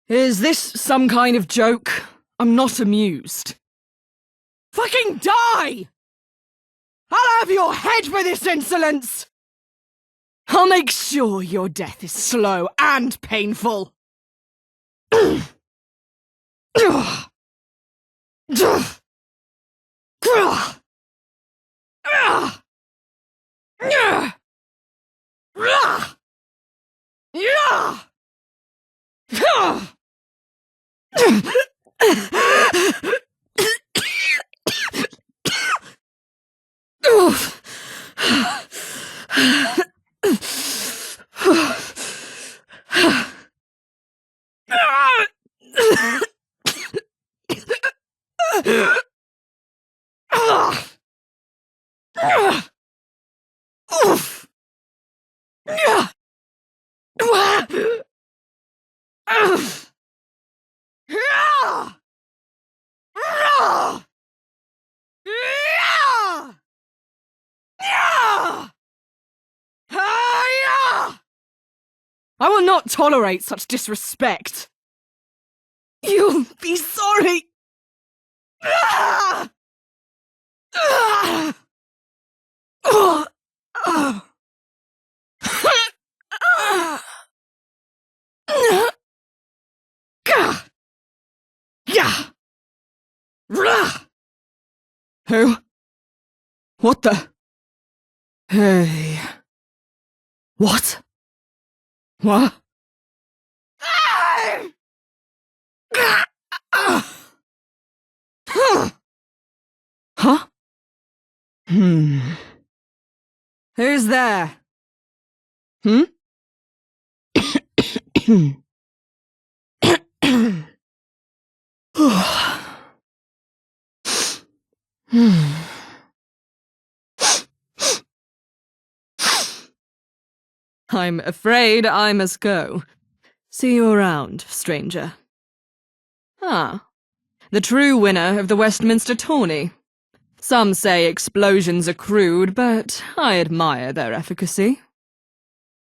Is this some kind of joke? I'm not amused. Fucking die! I'll have your head for this insolence! I'll make sure your death is slow and painful. I will not tolerate such disrespect. You'll be sorry. Who? What the? Hey. What? What? Huh? Who's there? I'm afraid I must go. See you around, stranger. Ah, the true winner of the Westminster tourney. Some say explosions are crude, but I admire their efficacy.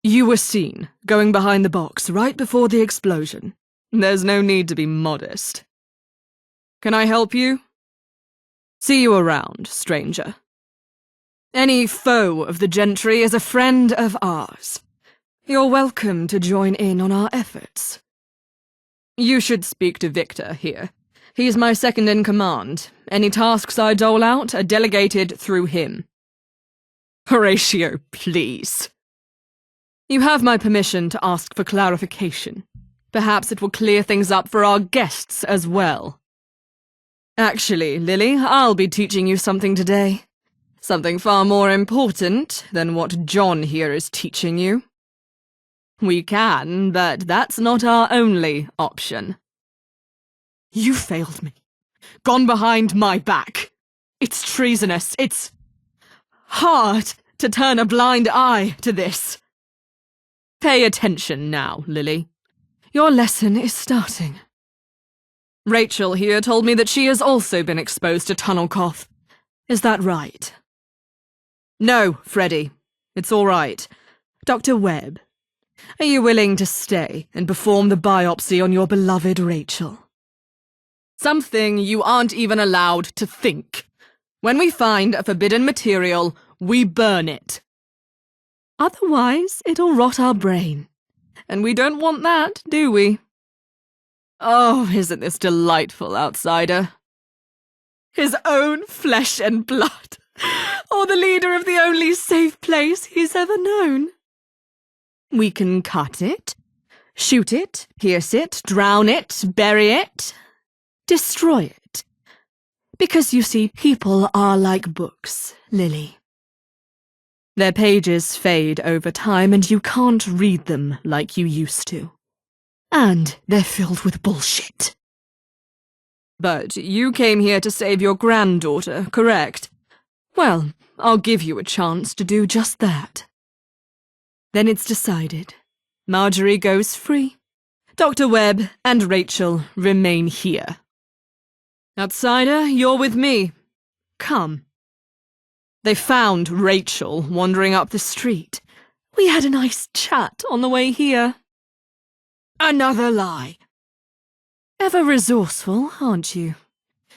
You were seen, going behind the box right before the explosion. There's no need to be modest. Can I help you? See you around, stranger. Any foe of the gentry is a friend of ours. You're welcome to join in on our efforts. You should speak to Victor here. He's my second in command. Any tasks I dole out are delegated through him. Horatio, please. You have my permission to ask for clarification. Perhaps it will clear things up for our guests as well. Actually, Lily, I'll be teaching you something today. Something far more important than what John here is teaching you. We can, but that's not our only option. You failed me. Gone behind my back. It's treasonous. It's hard to turn a blind eye to this. Pay attention now, Lily. Your lesson is starting. Rachel here told me that she has also been exposed to tunnel cough. Is that right? No, Freddie. It's all right. Dr. Webb, are you willing to stay and perform the biopsy on your beloved Rachel? Something you aren't even allowed to think. When we find a forbidden material, we burn it. Otherwise, it'll rot our brain. And we don't want that, do we? Oh, isn't this delightful, outsider? His own flesh and blood, or the leader of the only safe place he's ever known. We can cut it, shoot it, pierce it, drown it, bury it, destroy it. Because you see, people are like books, Lily. Their pages fade over time and you can't read them like you used to. And they're filled with bullshit. But you came here to save your granddaughter, correct? Well, I'll give you a chance to do just that. Then it's decided. Marjorie goes free. Dr. Webb and Rachel remain here. Outsider, you're with me. Come. They found Rachel wandering up the street. We had a nice chat on the way here. Another lie. Ever resourceful, aren't you?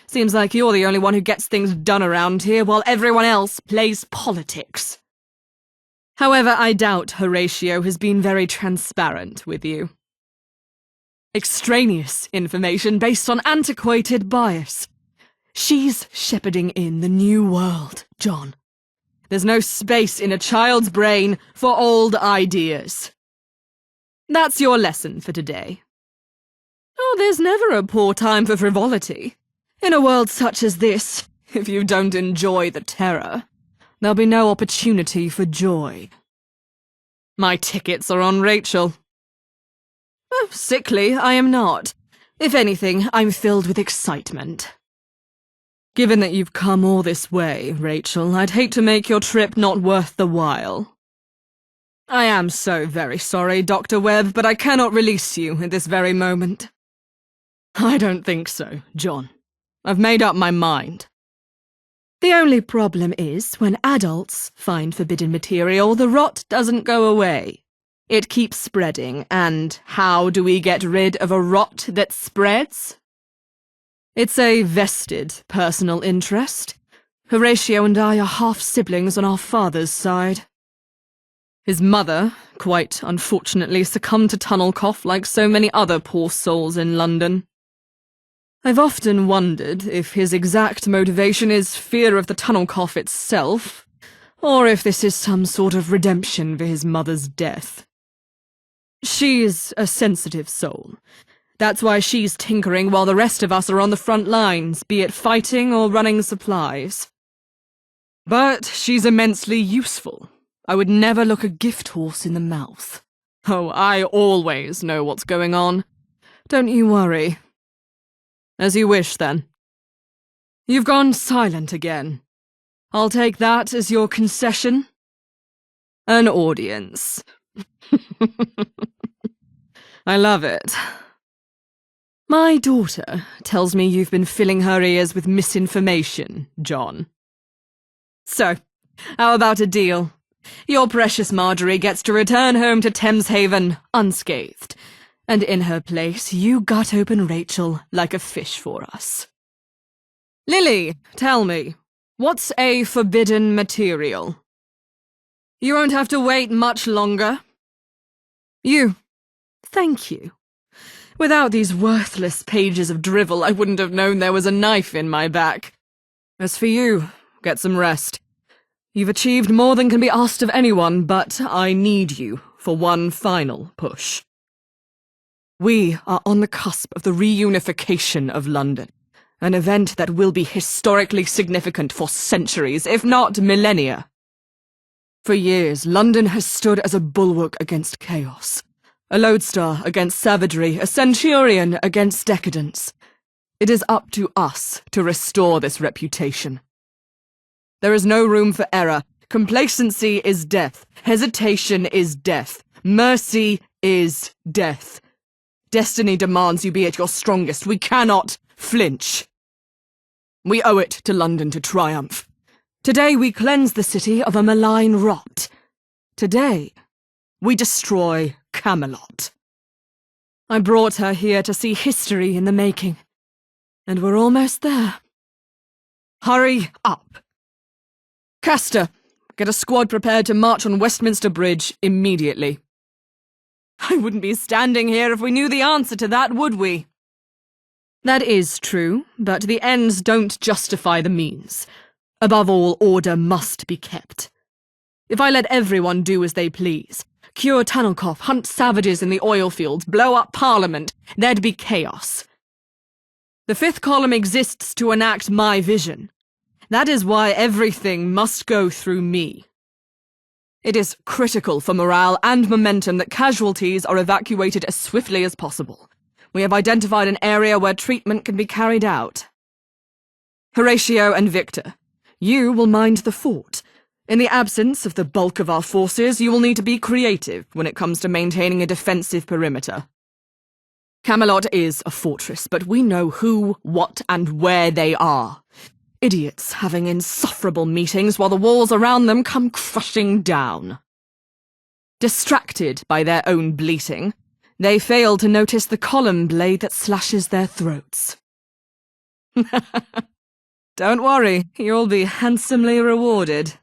Seems like you're the only one who gets things done around here while everyone else plays politics. However, I doubt Horatio has been very transparent with you. Extraneous information based on antiquated bias. She's shepherding in the new world, John. There's no space in a child's brain for old ideas. That's your lesson for today. Oh, there's never a poor time for frivolity. In a world such as this, if you don't enjoy the terror, there'll be no opportunity for joy. My tickets are on Rachel. Oh, sickly, I am not. If anything, I'm filled with excitement. Given that you've come all this way, Rachel, I'd hate to make your trip not worth the while. I am so very sorry, Dr. Webb, but I cannot release you at this very moment. I don't think so, John. I've made up my mind. The only problem is, when adults find forbidden material, the rot doesn't go away. It keeps spreading, and how do we get rid of a rot that spreads? It's a vested personal interest. Horatio and I are half-siblings on our father's side. His mother, quite unfortunately, succumbed to tunnel cough like so many other poor souls in London. I've often wondered if his exact motivation is fear of the tunnel cough itself, or if this is some sort of redemption for his mother's death. She's a sensitive soul. That's why she's tinkering while the rest of us are on the front lines, be it fighting or running supplies. But she's immensely useful. I would never look a gift horse in the mouth. Oh, I always know what's going on. Don't you worry. As you wish, then. You've gone silent again. I'll take that as your concession. An audience. I love it. My daughter tells me you've been filling her ears with misinformation, John. So, how about a deal? Your precious Marjorie gets to return home to Thameshaven unscathed, and in her place you gut open Rachel like a fish for us. Lily, tell me, what's a forbidden material? You won't have to wait much longer. You. Thank you. Without these worthless pages of drivel, I wouldn't have known there was a knife in my back. As for you, get some rest. You've achieved more than can be asked of anyone, but I need you for one final push. We are on the cusp of the reunification of London, an event that will be historically significant for centuries, if not millennia. For years, London has stood as a bulwark against chaos, a lodestar against savagery, a centurion against decadence. It is up to us to restore this reputation. There is no room for error. Complacency is death. Hesitation is death. Mercy is death. Destiny demands you be at your strongest. We cannot flinch. We owe it to London to triumph. Today we cleanse the city of a malign rot. Today we destroy Camelot. I brought her here to see history in the making, and we're almost there. Hurry up. Castor, get a squad prepared to march on Westminster Bridge immediately. I wouldn't be standing here if we knew the answer to that, would we? That is true, but the ends don't justify the means. Above all, order must be kept. If I let everyone do as they please, cure tunnel cough, hunt savages in the oil fields, blow up Parliament, there'd be chaos. The fifth column exists to enact my vision. That is why everything must go through me. It is critical for morale and momentum that casualties are evacuated as swiftly as possible. We have identified an area where treatment can be carried out. Horatio and Victor, you will mind the fort. In the absence of the bulk of our forces, you will need to be creative when it comes to maintaining a defensive perimeter. Camelot is a fortress, but we know who, what, and where they are. idiots having insufferable meetings while the walls around them come crashing down. Distracted by their own bleating, they fail to notice the column blade that slashes their throats. Don't worry, you'll be handsomely rewarded.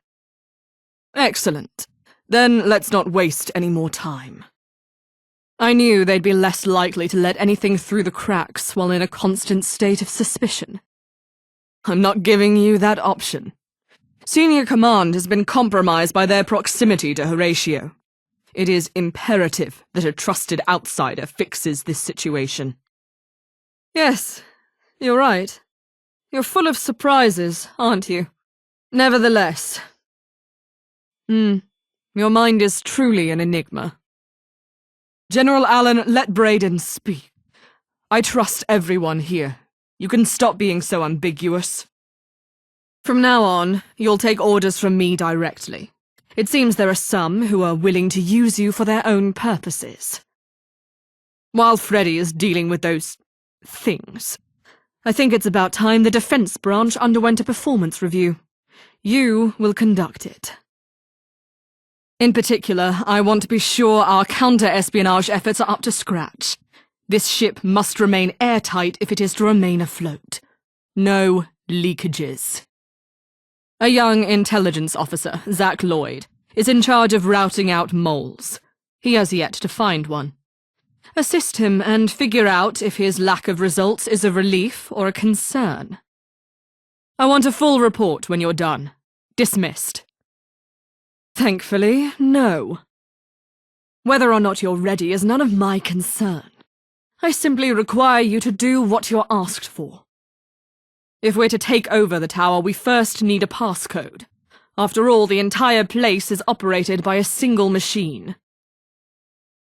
Excellent. Then let's not waste any more time. I knew they'd be less likely to let anything through the cracks while in a constant state of suspicion. I'm not giving you that option. Senior Command has been compromised by their proximity to Horatio. It is imperative that a trusted outsider fixes this situation. Yes, you're right. You're full of surprises, aren't you? Nevertheless. Your mind is truly an enigma. General Allen, let Brayden speak. I trust everyone here. You can stop being so ambiguous. From now on, you'll take orders from me directly. It seems there are some who are willing to use you for their own purposes. While Freddy is dealing with those things, I think it's about time the defense branch underwent a performance review. You will conduct it. In particular, I want to be sure our counter-espionage efforts are up to scratch. This ship must remain airtight if it is to remain afloat. No leakages. A young intelligence officer, Zach Lloyd, is in charge of routing out moles. He has yet to find one. Assist him and figure out if his lack of results is a relief or a concern. I want a full report when you're done. Dismissed. Thankfully, no. Whether or not you're ready is none of my concern. I simply require you to do what you're asked for. If we're to take over the tower, we first need a passcode. After all, the entire place is operated by a single machine.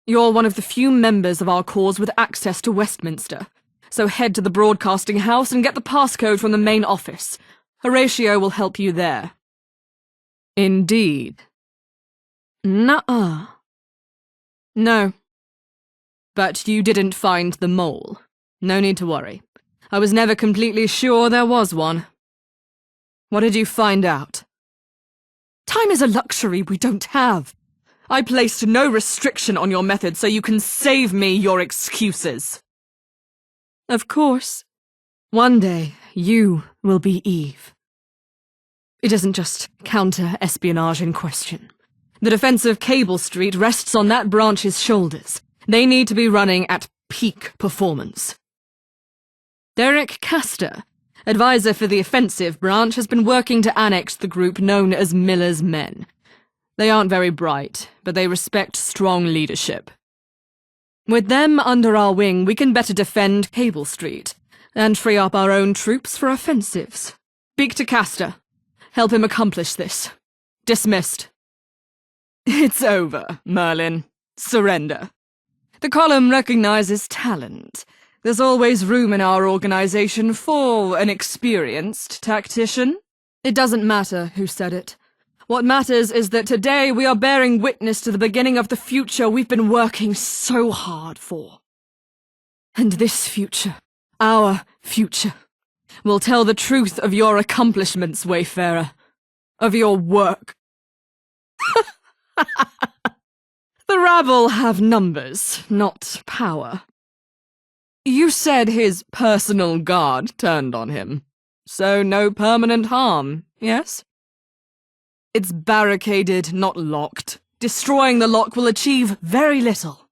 You're one of the few members of our corps with access to Westminster, so head to the broadcasting house and get the passcode from the main office. Horatio will help you there. Indeed. Nuh-uh. No. But you didn't find the mole. No need to worry. I was never completely sure there was one. What did you find out? Time is a luxury we don't have. I placed no restriction on your method so you can save me your excuses. Of course. One day, you will be Eve. It isn't just counter-espionage in question. The defense of Cable Street rests on that branch's shoulders. They need to be running at peak performance. Derek Castor, advisor for the offensive branch, has been working to annex the group known as Miller's Men. They aren't very bright, but they respect strong leadership. With them under our wing, we can better defend Cable Street, and free up our own troops for offensives. Speak to Castor. Help him accomplish this. Dismissed. It's over, Merlin. Surrender. The column recognizes talent. There's always room in our organization for an experienced tactician. It doesn't matter who said it. What matters is that today we are bearing witness to the beginning of the future we've been working so hard for. And this future, our future, will tell the truth of your accomplishments, Wayfarer. Of your work. The rabble have numbers, not power. You said his personal guard turned on him, so no permanent harm, yes? It's barricaded, not locked. Destroying the lock will achieve very little.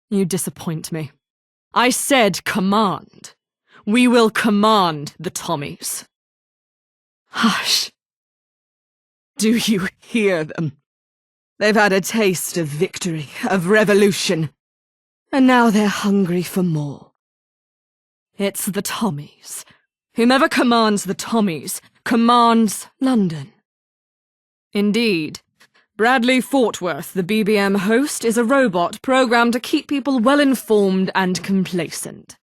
You disappoint me. I said command. We will command the Tommies. Hush. Do you hear them? They've had a taste of victory, of revolution, and now they're hungry for more. It's the Tommies. Whomever commands the Tommies commands London. Indeed, Bradley Fortworth, the BBM host, is a robot programmed to keep people well-informed and complacent.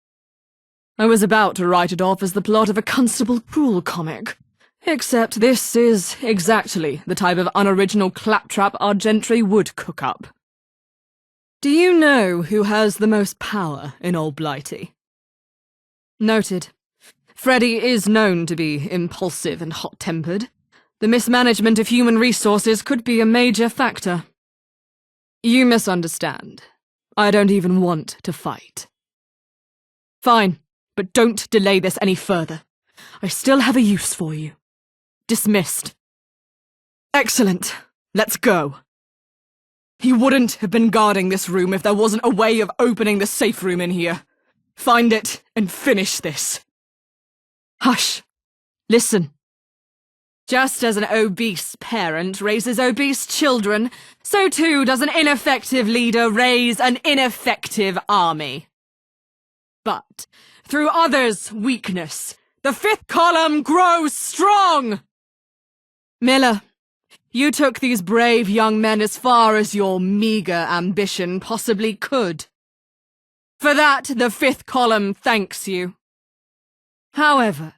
I was about to write it off as the plot of a Constable Cruel comic, except this is exactly the type of unoriginal claptrap our gentry would cook up. Do you know who has the most power in Old Blighty? Noted. Freddy is known to be impulsive and hot-tempered. The mismanagement of human resources could be a major factor. You misunderstand. I don't even want to fight. Fine, but don't delay this any further. I still have a use for you. Dismissed. Excellent. Let's go. You wouldn't have been guarding this room if there wasn't a way of opening the safe room in here. Find it and finish this. Hush. Listen. Just as an obese parent raises obese children, so too does an ineffective leader raise an ineffective army. But through others' weakness, the fifth column grows strong! Miller, you took these brave young men as far as your meager ambition possibly could. For that, the fifth column thanks you. However,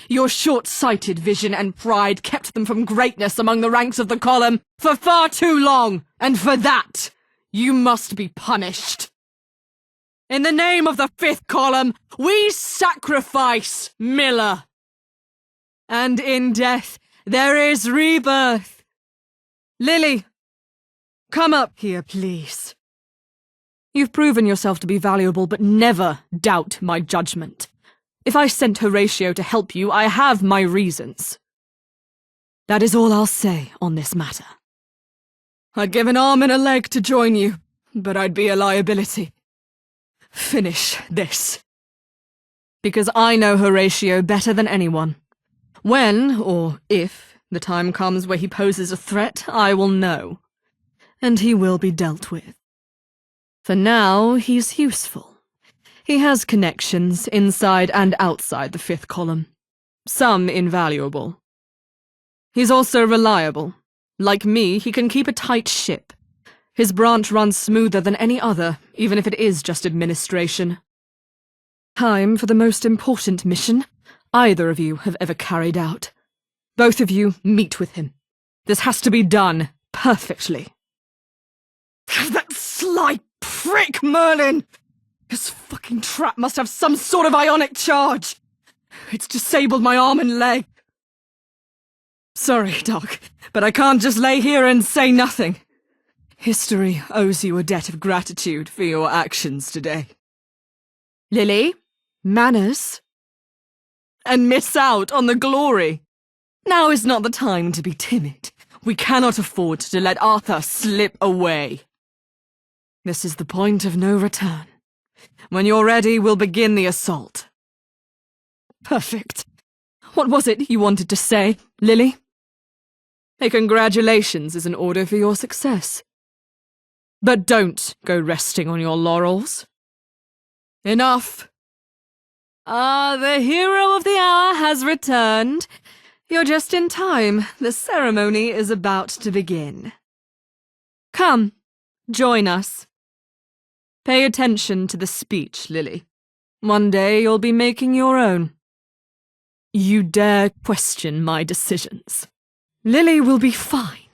your short-sighted vision and pride kept them from greatness among the ranks of the column for far too long, and for that, you must be punished. In the name of the fifth column, we sacrifice Miller. And in death, there is rebirth. Lily, come up here, please. You've proven yourself to be valuable, but never doubt my judgment. If I sent Horatio to help you, I have my reasons. That is all I'll say on this matter. I'd give an arm and a leg to join you, but I'd be a liability. Finish this. Because I know Horatio better than anyone. When, or if, the time comes where he poses a threat, I will know. And he will be dealt with. For now, he's useful. He has connections inside and outside the fifth column. Some invaluable. He's also reliable. Like me, he can keep a tight ship. His branch runs smoother than any other, even if it is just administration. Time for the most important mission either of you have ever carried out. Both of you meet with him. This has to be done perfectly. That sly prick, Merlin! His fucking trap must have some sort of ionic charge. It's disabled my arm and leg. Sorry, Doc, but I can't just lay here and say nothing. History owes you a debt of gratitude for your actions today. Lily, manners. And miss out on the glory. Now is not the time to be timid. We cannot afford to let Arthur slip away. This is the point of no return. When you're ready, we'll begin the assault. Perfect. What was it you wanted to say, Lily? A congratulations is in order for your success. But don't go resting on your laurels. Enough. The hero of the hour has returned. You're just in time. The ceremony is about to begin. Come, join us. Pay attention to the speech, Lily. One day you'll be making your own. You dare question my decisions. Lily will be fine.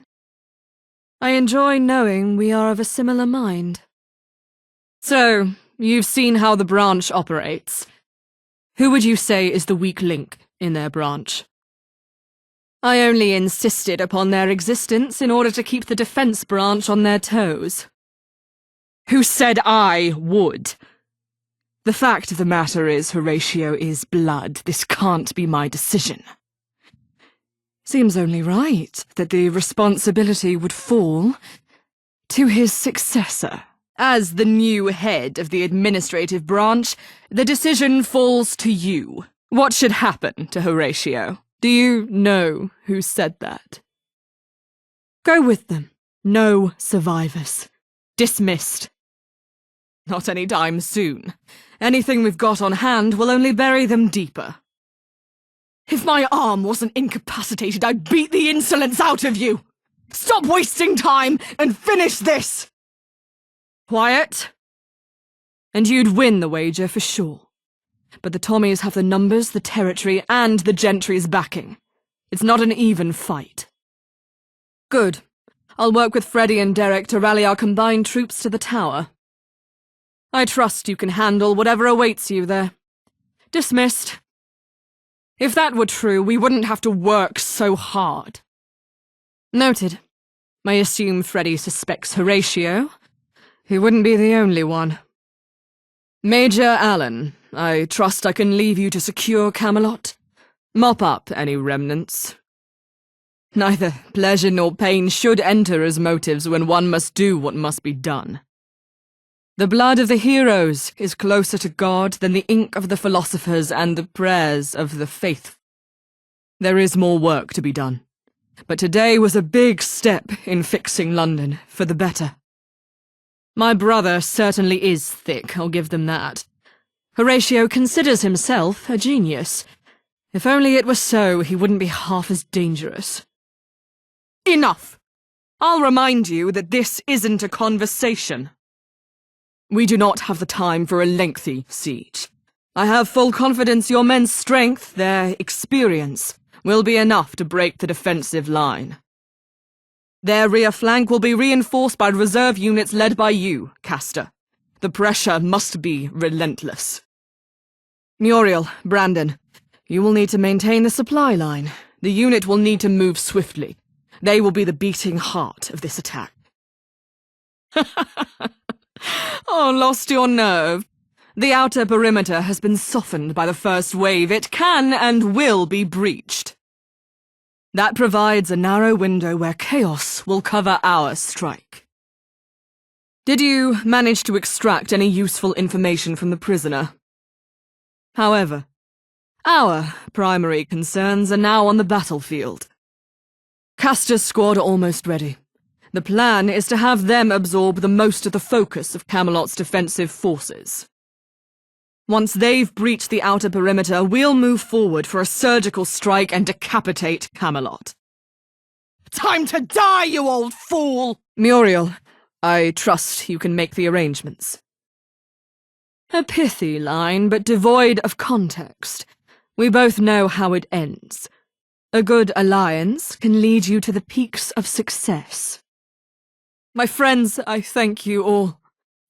I enjoy knowing we are of a similar mind. So, you've seen how the branch operates. Who would you say is the weak link in their branch? I only insisted upon their existence in order to keep the defense branch on their toes. Who said I would? The fact of the matter is, Horatio is blood. This can't be my decision. Seems only right that the responsibility would fall to his successor. As the new head of the administrative branch, the decision falls to you. What should happen to Horatio? Do you know who said that? Go with them. No survivors. Dismissed. Not any time soon. Anything we've got on hand will only bury them deeper. If my arm wasn't incapacitated, I'd beat the insolence out of you! Stop wasting time and finish this! Quiet. And you'd win the wager for sure. But the Tommies have the numbers, the territory, and the Gentry's backing. It's not an even fight. Good. I'll work with Freddy and Derek to rally our combined troops to the tower. I trust you can handle whatever awaits you there. Dismissed. If that were true, we wouldn't have to work so hard. Noted. I assume Freddy suspects Horatio. He wouldn't be the only one. Major Allen, I trust I can leave you to secure Camelot. Mop up any remnants. Neither pleasure nor pain should enter as motives when one must do what must be done. The blood of the heroes is closer to God than the ink of the philosophers and the prayers of the faithful. There is more work to be done, but today was a big step in fixing London for the better. My brother certainly is thick, I'll give them that. Horatio considers himself a genius. If only it were so, he wouldn't be half as dangerous. Enough! I'll remind you that this isn't a conversation. We do not have the time for a lengthy siege. I have full confidence your men's strength, their experience, will be enough to break the defensive line. Their rear flank will be reinforced by reserve units led by you, Castor. The pressure must be relentless. Muriel, Brandon, you will need to maintain the supply line. The unit will need to move swiftly. They will be the beating heart of this attack. Oh, lost your nerve. The outer perimeter has been softened by the first wave. It can and will be breached. That provides a narrow window where chaos will cover our strike. Did you manage to extract any useful information from the prisoner? However, our primary concerns are now on the battlefield. Castor's squad are almost ready. The plan is to have them absorb the most of the focus of Camelot's defensive forces. Once they've breached the outer perimeter, we'll move forward for a surgical strike and decapitate Camelot. Time to die, you old fool! Muriel, I trust you can make the arrangements. A pithy line, but devoid of context. We both know how it ends. A good alliance can lead you to the peaks of success. My friends, I thank you all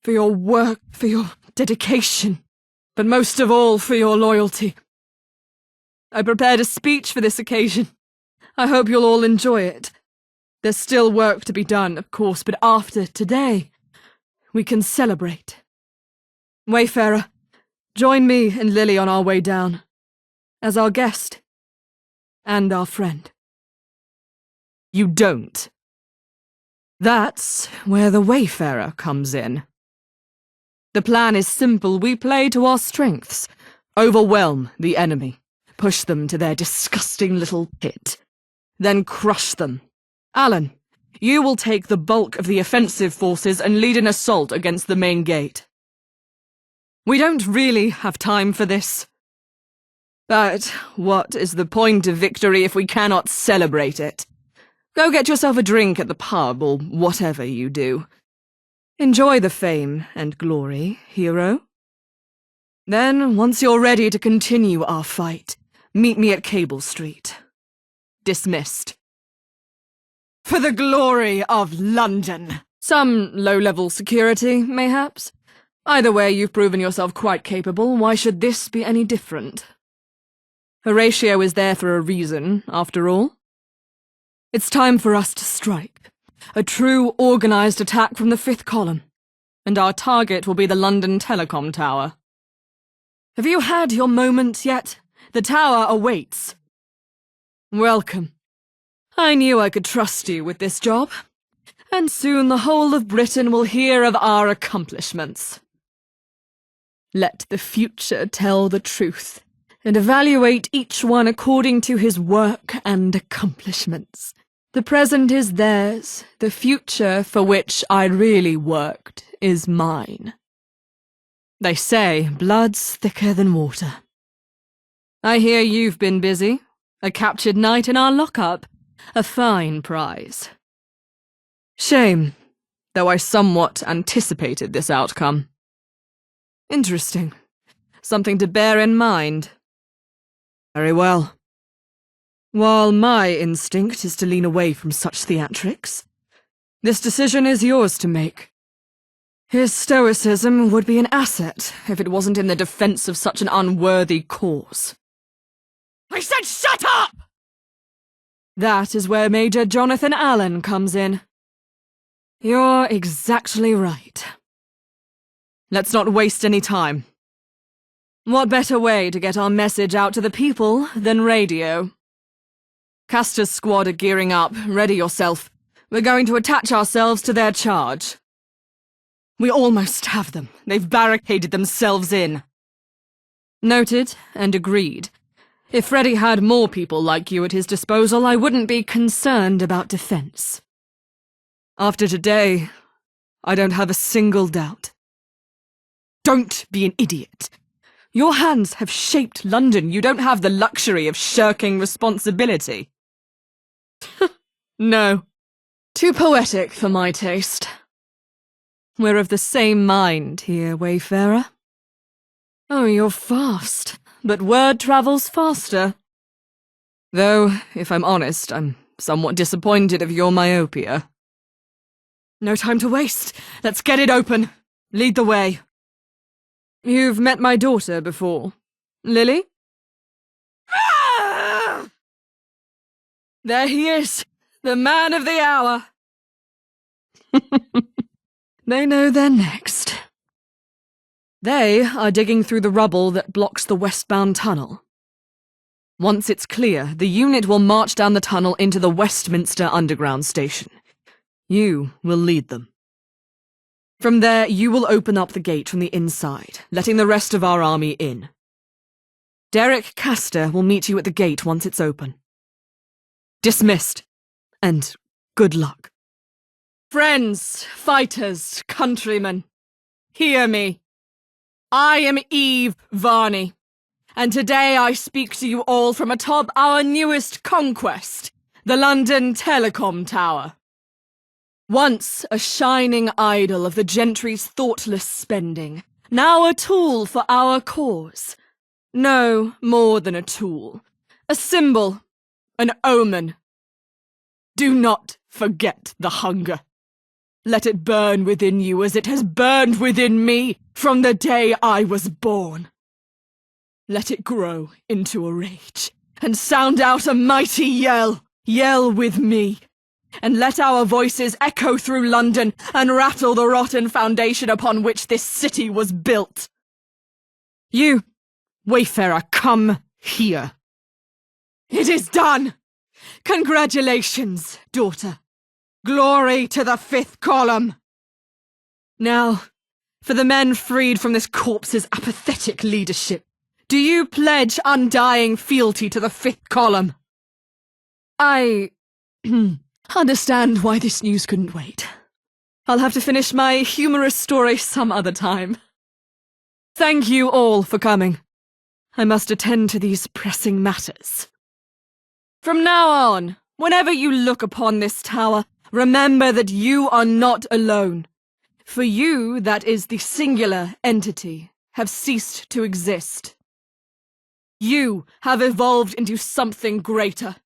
for your work, for your dedication, but most of all for your loyalty. I prepared a speech for this occasion. I hope you'll all enjoy it. There's still work to be done, of course, but after today, we can celebrate. Wayfarer, join me and Lily on our way down, as our guest and our friend. You don't. That's where the Wayfarer comes in. The plan is simple. We play to our strengths. Overwhelm the enemy. Push them to their disgusting little pit. Then crush them. Alan, you will take the bulk of the offensive forces and lead an assault against the main gate. We don't really have time for this. But what is the point of victory if we cannot celebrate it? Go get yourself a drink at the pub, or whatever you do. Enjoy the fame and glory, hero. Then, once you're ready to continue our fight, meet me at Cable Street. Dismissed. For the glory of London! Some low-level security, mayhaps. Either way, you've proven yourself quite capable. Why should this be any different? Horatio is there for a reason, after all. It's time for us to strike. A true, organised attack from the fifth column. And our target will be the London Telecom Tower. Have you had your moment yet? The tower awaits. Welcome. I knew I could trust you with this job. And soon the whole of Britain will hear of our accomplishments. Let the future tell the truth, and evaluate each one according to his work and accomplishments. The present is theirs, the future for which I really worked is mine. They say blood's thicker than water. I hear you've been busy. A captured knight in our lockup. A fine prize. Shame, though I somewhat anticipated this outcome. Interesting. Something to bear in mind. Very well. While my instinct is to lean away from such theatrics, this decision is yours to make. His stoicism would be an asset if it wasn't in the defense of such an unworthy cause. I said shut up! That is where Major Jonathan Allen comes in. You're exactly right. Let's not waste any time. What better way to get our message out to the people than radio? Castor's squad are gearing up. Ready yourself. We're going to attach ourselves to their charge. We almost have them. They've barricaded themselves in. Noted and agreed. If Freddy had more people like you at his disposal, I wouldn't be concerned about defense. After today, I don't have a single doubt. Don't be an idiot. Your hands have shaped London. You don't have the luxury of shirking responsibility. No. Too poetic for my taste. We're of the same mind here, Wayfarer. Oh, you're fast, but word travels faster. Though, if I'm honest, I'm somewhat disappointed of your myopia. No time to waste. Let's get it open. Lead the way. You've met my daughter before. Lily? Ah! There he is, the man of the hour. They know they're next. They are digging through the rubble that blocks the westbound tunnel. Once it's clear, the unit will march down the tunnel into the Westminster Underground Station. You will lead them. From there, you will open up the gate from the inside, letting the rest of our army in. Derek Castor will meet you at the gate once it's open. Dismissed, and good luck. Friends, fighters, countrymen, hear me. I am Eve Varney, and today I speak to you all from atop our newest conquest, the London Telecom Tower. Once a shining idol of the gentry's thoughtless spending, now a tool for our cause. No more than a tool, a symbol, an omen. Do not forget the hunger. Let it burn within you as it has burned within me from the day I was born. Let it grow into a rage and sound out a mighty yell. Yell with me. And let our voices echo through London and rattle the rotten foundation upon which this city was built. You, Wayfarer, come here. It is done! Congratulations, daughter. Glory to the 5th column! Now, for the men freed from this corpse's apathetic leadership, do you pledge undying fealty to the 5th column? I understand why this news couldn't wait. I'll have to finish my humorous story some other time. Thank you all for coming. I must attend to these pressing matters. From now on, whenever you look upon this tower, remember that you are not alone. For you, that is the singular entity, have ceased to exist. You have evolved into something greater.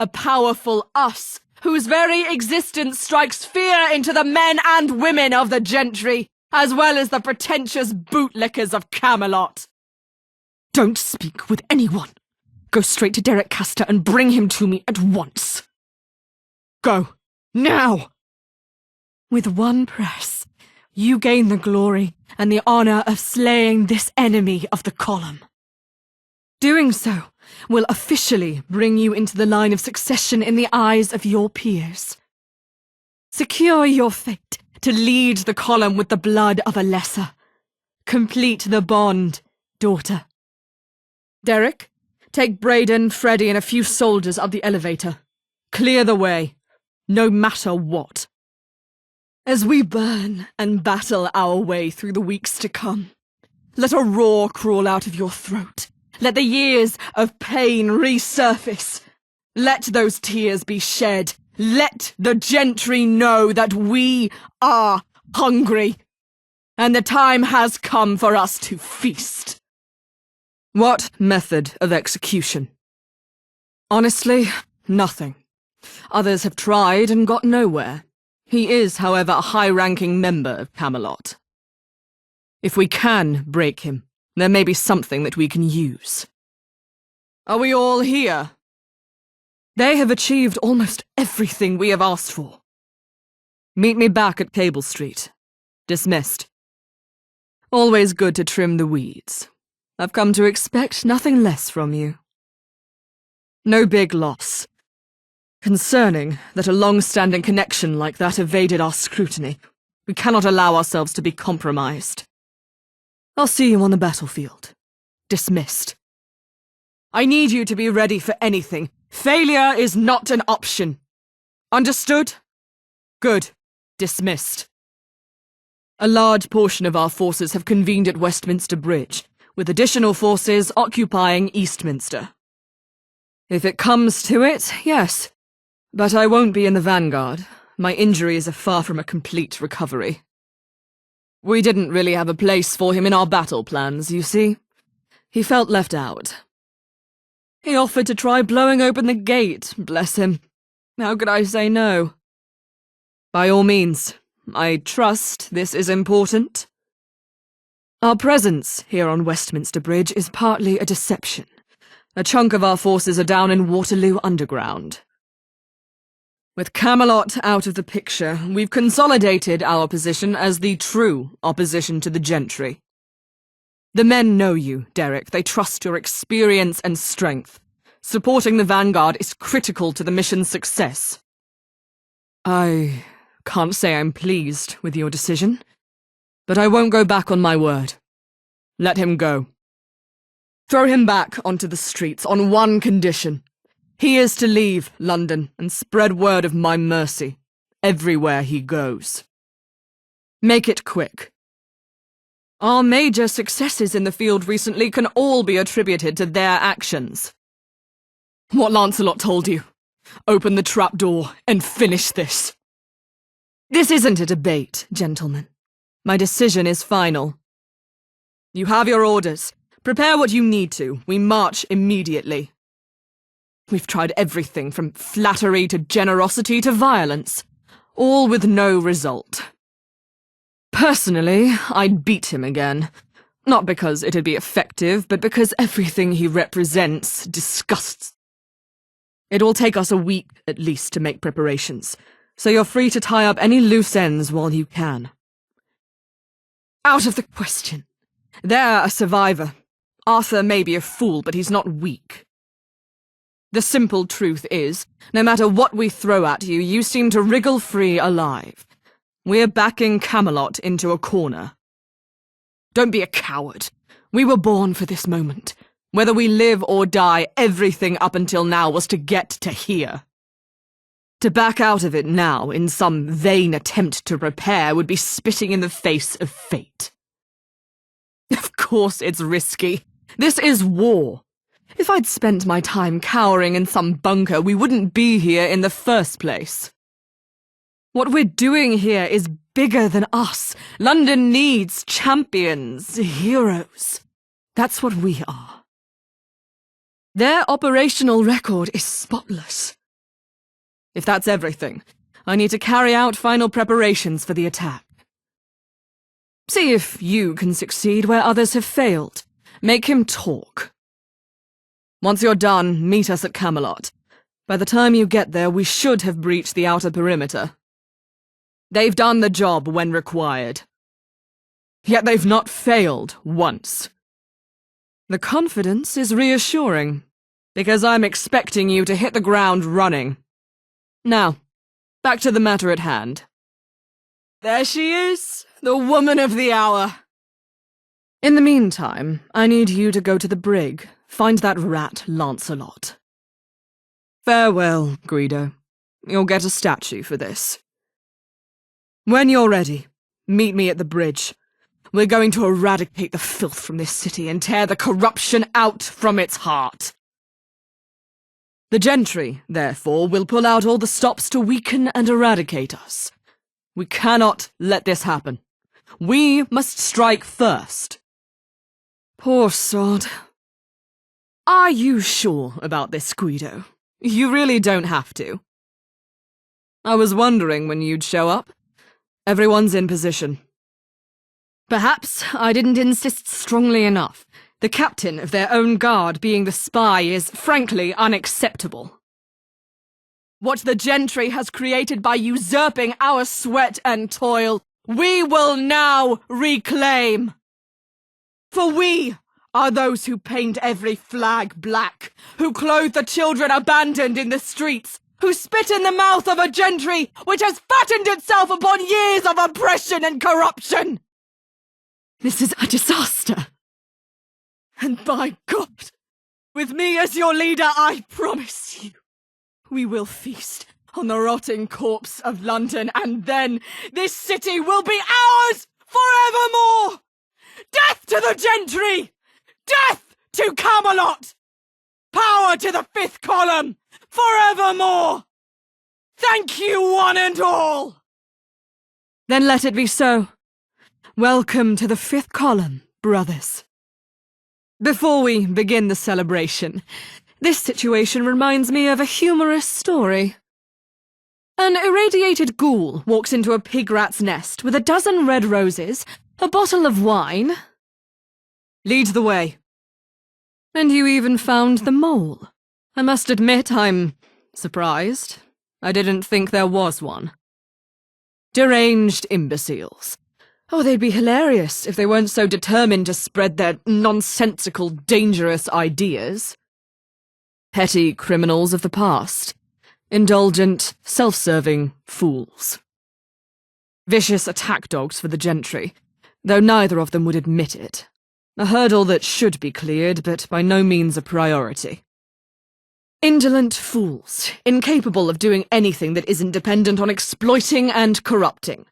A powerful us, whose very existence strikes fear into the men and women of the gentry, as well as the pretentious bootlickers of Camelot. Don't speak with anyone. Go straight to Derek Castor and bring him to me at once. Go. Now! With one press, you gain the glory and the honor of slaying this enemy of the column. Doing so will officially bring you into the line of succession in the eyes of your peers. Secure your fate to lead the column with the blood of a lesser. Complete the bond, daughter. Derek, take Braden, Freddy, and a few soldiers up the elevator. Clear the way, no matter what. As we burn and battle our way through the weeks to come, let a roar crawl out of your throat. Let the years of pain resurface. Let those tears be shed. Let the gentry know that we are hungry, and the time has come for us to feast. What method of execution? Honestly, nothing. Others have tried and got nowhere. He is, however, a high-ranking member of Camelot. If we can break him, there may be something that we can use. Are we all here? They have achieved almost everything we have asked for. Meet me back at Cable Street. Dismissed. Always good to trim the weeds. I've come to expect nothing less from you. No big loss. Concerning that a long-standing connection like that evaded our scrutiny, we cannot allow ourselves to be compromised. I'll see you on the battlefield. Dismissed. I need you to be ready for anything. Failure is not an option. Understood? Good. Dismissed. A large portion of our forces have convened at Westminster Bridge, with additional forces occupying Eastminster. If it comes to it, yes. But I won't be in the vanguard. My injuries are far from a complete recovery. We didn't really have a place for him in our battle plans, you see. He felt left out. He offered to try blowing open the gate, bless him. How could I say no? By all means, I trust this is important. Our presence here on Westminster Bridge is partly a deception. A chunk of our forces are down in Waterloo Underground. With Camelot out of the picture, we've consolidated our position as the true opposition to the gentry. The men know you, Derek. They trust your experience and strength. Supporting the vanguard is critical to the mission's success. I can't say I'm pleased with your decision, but I won't go back on my word. Let him go. Throw him back onto the streets on one condition. He is to leave London and spread word of my mercy everywhere he goes. Make it quick. Our major successes in the field recently can all be attributed to their actions. What Lancelot told you. Open the trapdoor and finish this. This isn't a debate, gentlemen. My decision is final. You have your orders. Prepare what you need to. We march immediately. We've tried everything from flattery to generosity to violence, all with no result. Personally, I'd beat him again. Not because it'd be effective, but because everything he represents disgusts. It will take us a week at least to make preparations, so you're free to tie up any loose ends while you can. Out of the question. They're a survivor. Arthur may be a fool, but he's not weak. The simple truth is, no matter what we throw at you, you seem to wriggle free alive. We're backing Camelot into a corner. Don't be a coward. We were born for this moment. Whether we live or die, everything up until now was to get to here. To back out of it now, in some vain attempt to repair, would be spitting in the face of fate. Of course it's risky. This is war. If I'd spent my time cowering in some bunker, we wouldn't be here in the first place. What we're doing here is bigger than us. London needs champions, heroes. That's what we are. Their operational record is spotless. If that's everything, I need to carry out final preparations for the attack. See if you can succeed where others have failed. Make him talk. Once you're done, meet us at Camelot. By the time you get there, we should have breached the outer perimeter. They've done the job when required. Yet they've not failed once. The confidence is reassuring, because I'm expecting you to hit the ground running. Now, back to the matter at hand. There she is, the woman of the hour. In the meantime, I need you to go to the brig, find that rat Lancelot. Farewell, Guido. You'll get a statue for this. When you're ready, meet me at the bridge. We're going to eradicate the filth from this city and tear the corruption out from its heart. The gentry, therefore, will pull out all the stops to weaken and eradicate us. We cannot let this happen. We must strike first. Poor sod. Are you sure about this, Guido? You really don't have to. I was wondering when you'd show up. Everyone's in position. Perhaps I didn't insist strongly enough. The captain of their own guard being the spy is, frankly, unacceptable. What the gentry has created by usurping our sweat and toil, we will now reclaim. For we are those who paint every flag black, who clothe the children abandoned in the streets, who spit in the mouth of a gentry which has fattened itself upon years of oppression and corruption. This is a disaster. And by God, with me as your leader, I promise you, we will feast on the rotting corpse of London, and then this city will be ours forevermore! Death to the gentry! Death to Camelot! Power to the fifth column, forevermore! Thank you, one and all! Then let it be so. Welcome to the fifth column, brothers. Before we begin the celebration, this situation reminds me of a humorous story. An irradiated ghoul walks into a pig rat's nest with a dozen red roses, a bottle of wine. Lead the way. And you even found the mole. I must admit I'm surprised. I didn't think there was one. Deranged imbeciles. Oh, they'd be hilarious if they weren't so determined to spread their nonsensical, dangerous ideas. Petty criminals of the past. Indulgent, self-serving fools. Vicious attack dogs for the gentry, though neither of them would admit it. A hurdle that should be cleared, but by no means a priority. Indolent fools, incapable of doing anything that isn't dependent on exploiting and corrupting.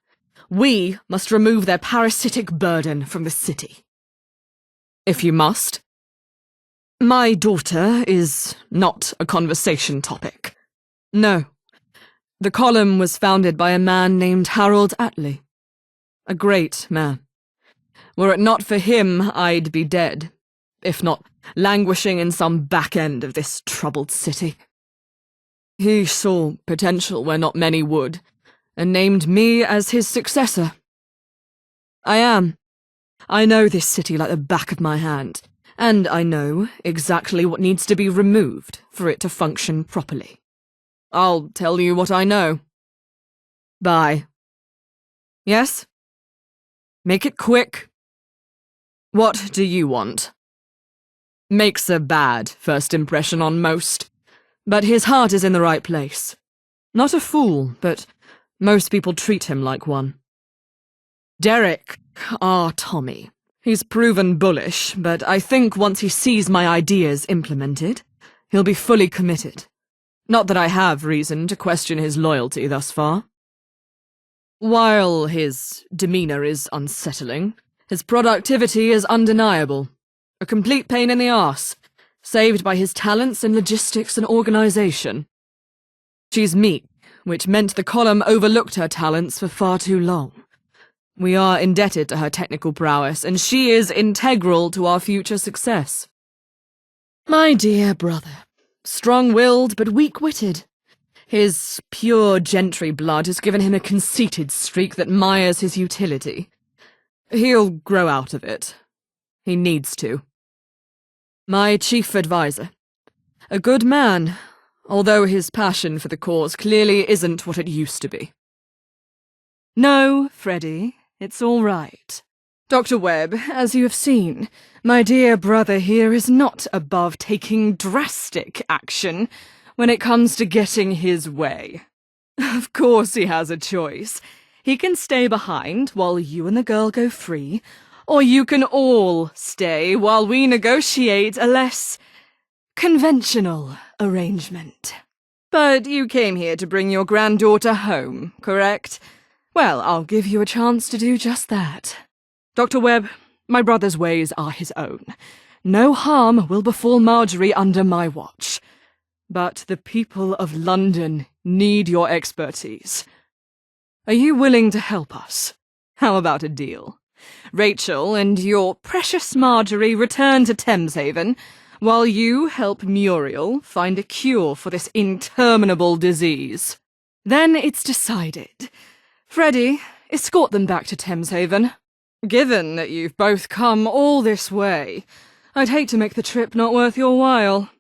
We must remove their parasitic burden from the city. If you must. My daughter is not a conversation topic. No. The column was founded by a man named Harold Attley. A great man. Were it not for him, I'd be dead, if not languishing in some back end of this troubled city. He saw potential where not many would, and named me as his successor. I am. I know this city like the back of my hand, and I know exactly what needs to be removed for it to function properly. I'll tell you what I know. Bye. Yes? Make it quick. What do you want? Makes a bad first impression on most, but his heart is in the right place. Not a fool, but most people treat him like one. Derek, our Tommy. He's proven bullish, but I think once he sees my ideas implemented, he'll be fully committed. Not that I have reason to question his loyalty thus far. While his demeanour is unsettling, his productivity is undeniable. A complete pain in the arse, saved by his talents in logistics and organisation. She's meek, which meant the column overlooked her talents for far too long. We are indebted to her technical prowess, and she is integral to our future success. My dear brother, strong-willed but weak-witted. His pure gentry blood has given him a conceited streak that mires his utility. He'll grow out of it. He needs to. My chief advisor. A good man, although his passion for the cause clearly isn't what it used to be. No, Freddie, it's all right. Dr. Webb, as you have seen, my dear brother here is not above taking drastic action when it comes to getting his way. Of course he has a choice. He can stay behind while you and the girl go free, or you can all stay while we negotiate a less conventional arrangement. But you came here to bring your granddaughter home, correct? Well, I'll give you a chance to do just that. Dr. Webb, my brother's ways are his own. No harm will befall Marjorie under my watch. But the people of London need your expertise. Are you willing to help us? How about a deal? Rachel and your precious Marjorie return to Thameshaven, while you help Muriel find a cure for this interminable disease. Then it's decided. Freddie, escort them back to Thameshaven. Given that you've both come all this way, I'd hate to make the trip not worth your while.